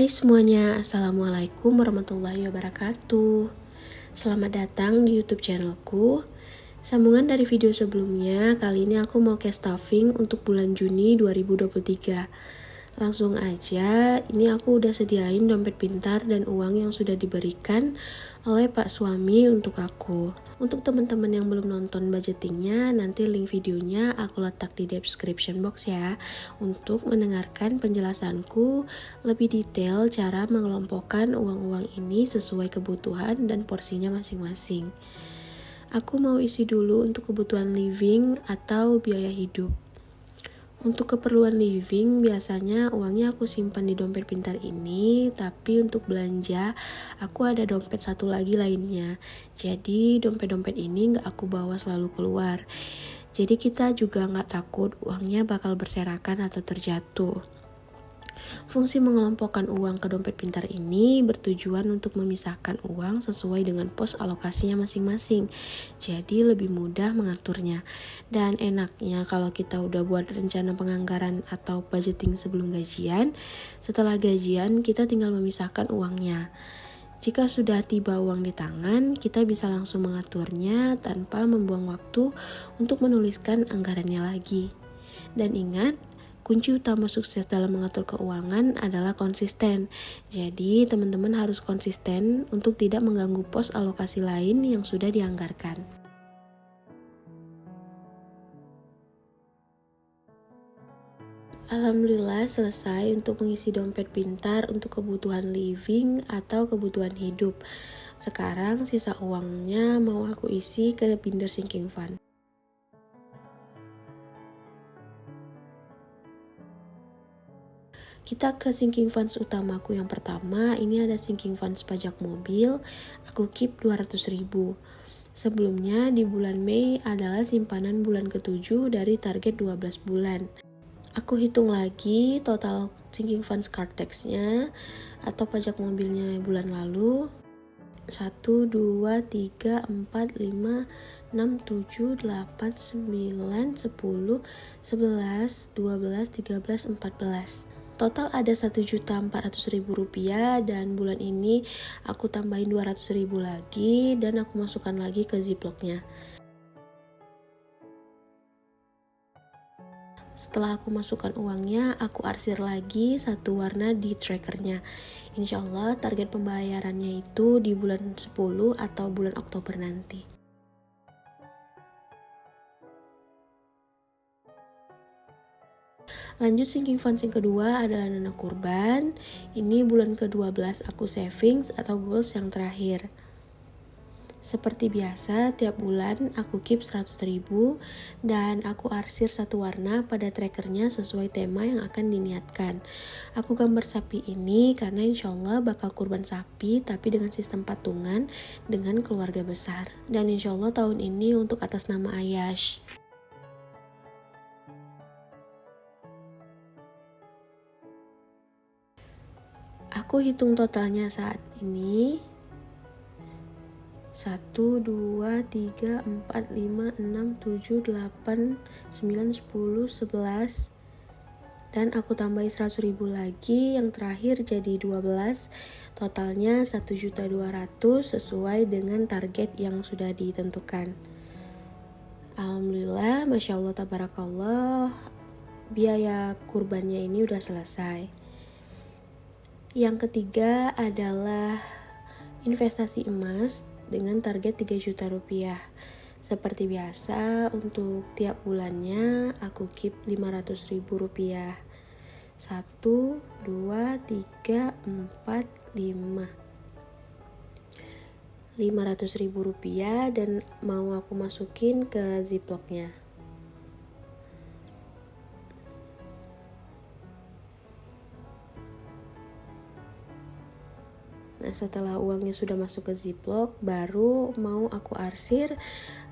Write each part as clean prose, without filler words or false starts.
Hai semuanya, Assalamualaikum warahmatullahi wabarakatuh. Selamat datang di YouTube channelku. Sambungan dari video sebelumnya, kali ini aku mau case stuffing untuk bulan Juni 2023. Langsung aja, ini aku udah sediain dompet pintar dan uang yang sudah diberikan oleh Pak Suami untuk aku. Untuk teman-teman yang belum nonton budgetingnya, nanti link videonya aku letak di description box ya, untuk mendengarkan penjelasanku lebih detail cara mengelompokkan uang-uang ini sesuai kebutuhan dan porsinya masing-masing. Aku mau isi dulu untuk kebutuhan living atau biaya hidup. Untuk keperluan living, biasanya uangnya aku simpan di dompet pintar ini, tapi untuk belanja, aku ada dompet satu lagi lainnya. Jadi, dompet-dompet ini nggak aku bawa selalu keluar. Jadi, kita juga nggak takut uangnya bakal berserakan atau terjatuh. Fungsi mengelompokkan uang ke dompet pintar ini bertujuan untuk memisahkan uang sesuai dengan pos alokasinya masing-masing. Jadi lebih mudah mengaturnya. Dan enaknya kalau kita udah buat rencana penganggaran atau budgeting sebelum gajian, setelah gajian kita tinggal memisahkan uangnya. Jika sudah tiba uang di tangan, kita bisa langsung mengaturnya tanpa membuang waktu untuk menuliskan anggarannya lagi. Dan ingat, kunci utama sukses dalam mengatur keuangan adalah konsisten. Jadi, teman-teman harus konsisten untuk tidak mengganggu pos alokasi lain yang sudah dianggarkan. Alhamdulillah selesai untuk mengisi dompet pintar untuk kebutuhan living atau kebutuhan hidup. Sekarang sisa uangnya mau aku isi ke binder sinking fund. Kita ke sinking funds utamaku yang pertama, ini ada sinking funds pajak mobil, aku keep 200.000. Sebelumnya di bulan Mei adalah simpanan bulan ke-7 dari target 12 bulan. Aku hitung lagi total sinking funds Cartex-nya atau pajak mobilnya bulan lalu. 1, 2, 3, 4, 5, 6, 7, 8, 9, 10, 11, 12, 13, 14. Total ada Rp1.400.000 dan bulan ini aku tambahin 200.000 lagi dan aku masukkan lagi ke ziplocknya. Setelah aku masukkan uangnya, aku arsir lagi satu warna di trackernya. Insya Allah target pembayarannya itu di bulan 10 atau bulan Oktober nanti. Lanjut sinking funds yang kedua adalah dana kurban. Ini bulan ke-12 aku savings atau goals yang terakhir. Seperti biasa, tiap bulan aku keep 100.000 dan aku arsir satu warna pada trackernya sesuai tema yang akan diniatkan. Aku gambar sapi ini karena insya Allah bakal kurban sapi tapi dengan sistem patungan dengan keluarga besar. Dan insya Allah tahun ini untuk atas nama Ayash. Aku hitung totalnya saat ini 1, 2, 3, 4, 5, 6, 7, 8, 9, 10, 11 dan aku tambahin 100.000 lagi, yang terakhir jadi 12, totalnya 1.200.000 sesuai dengan target yang sudah ditentukan. Alhamdulillah, Masya Allah, Tabarakallah, biaya kurbannya ini udah selesai. Yang ketiga adalah investasi emas dengan target 3 juta rupiah. Seperti biasa, untuk tiap bulannya aku keep 500.000 rupiah. 1, 2, 3, 4, 5. 500.000 rupiah dan mau aku masukin ke ziplocknya. Nah, setelah uangnya sudah masuk ke ziplock, baru mau aku arsir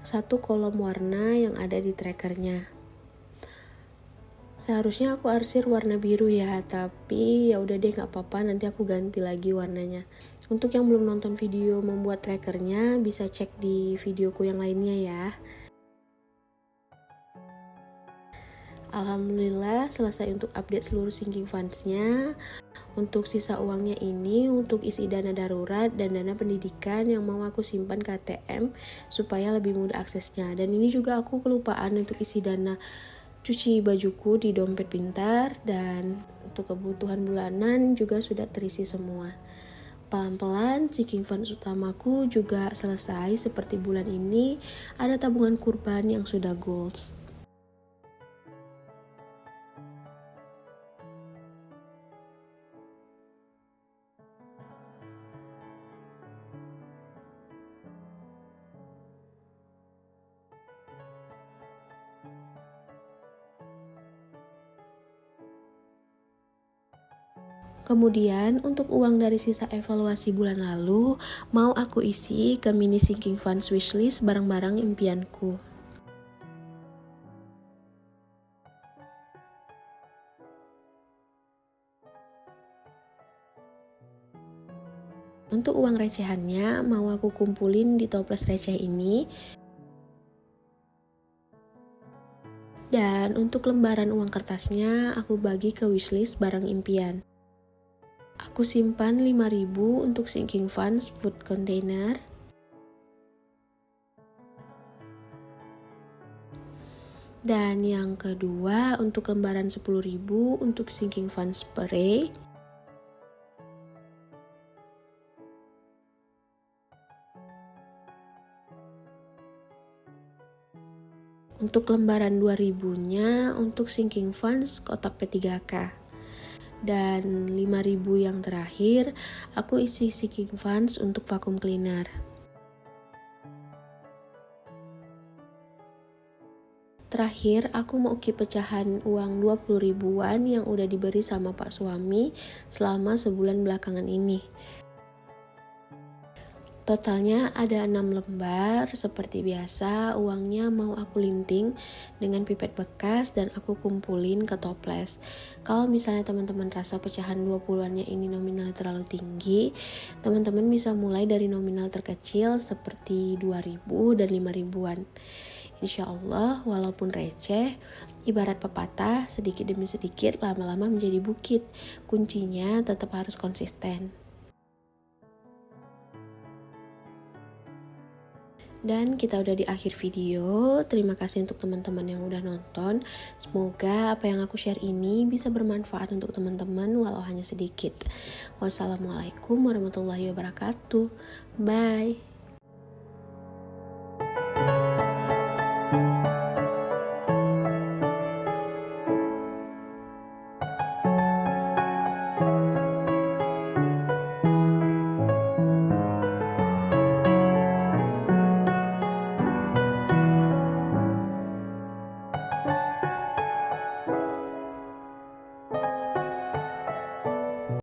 satu kolom warna yang ada di trackernya. Seharusnya aku arsir warna biru ya, tapi ya udah deh, nggak apa-apa, nanti aku ganti lagi warnanya. Untuk yang belum nonton video membuat trackernya, bisa cek di videoku yang lainnya ya. Alhamdulillah selesai untuk update seluruh sinking funds-nya. Untuk sisa uangnya ini untuk isi dana darurat dan dana pendidikan yang mau aku simpan ke ATM supaya lebih mudah aksesnya. Dan ini juga aku kelupaan untuk isi dana cuci bajuku di dompet pintar, dan untuk kebutuhan bulanan juga sudah terisi semua. Pelan-pelan sinking funds utamaku juga selesai. Seperti bulan ini ada tabungan kurban yang sudah goals. Kemudian untuk uang dari sisa evaluasi bulan lalu mau aku isi ke mini sinking funds wishlist barang-barang impianku. Untuk uang recehannya mau aku kumpulin di toples receh ini. Dan untuk lembaran uang kertasnya aku bagi ke wishlist barang impian. Aku simpan 5.000 untuk sinking funds food container. Dan yang kedua untuk lembaran 10.000 untuk sinking funds spray. Untuk lembaran 2.000-nya untuk sinking funds kotak P3K. Dan 5.000 yang terakhir aku isi sinking funds untuk vacuum cleaner. Terakhir aku mau keep pecahan uang 20 ribuan yang udah diberi sama pak suami selama sebulan belakangan ini. Totalnya ada 6 lembar. Seperti biasa uangnya mau aku linting dengan pipet bekas dan aku kumpulin ke toples. Kalau misalnya teman-teman rasa pecahan 20-annya ini nominalnya terlalu tinggi, teman-teman bisa mulai dari nominal terkecil seperti 2.000 dan 5.000-an. Insya Allah walaupun receh, ibarat pepatah, sedikit demi sedikit lama-lama menjadi bukit. Kuncinya tetap harus konsisten. Dan kita udah di akhir video. Terima kasih untuk teman-teman yang udah nonton. Semoga apa yang aku share ini bisa bermanfaat untuk teman-teman walau hanya sedikit. Wassalamualaikum warahmatullahi wabarakatuh. Bye.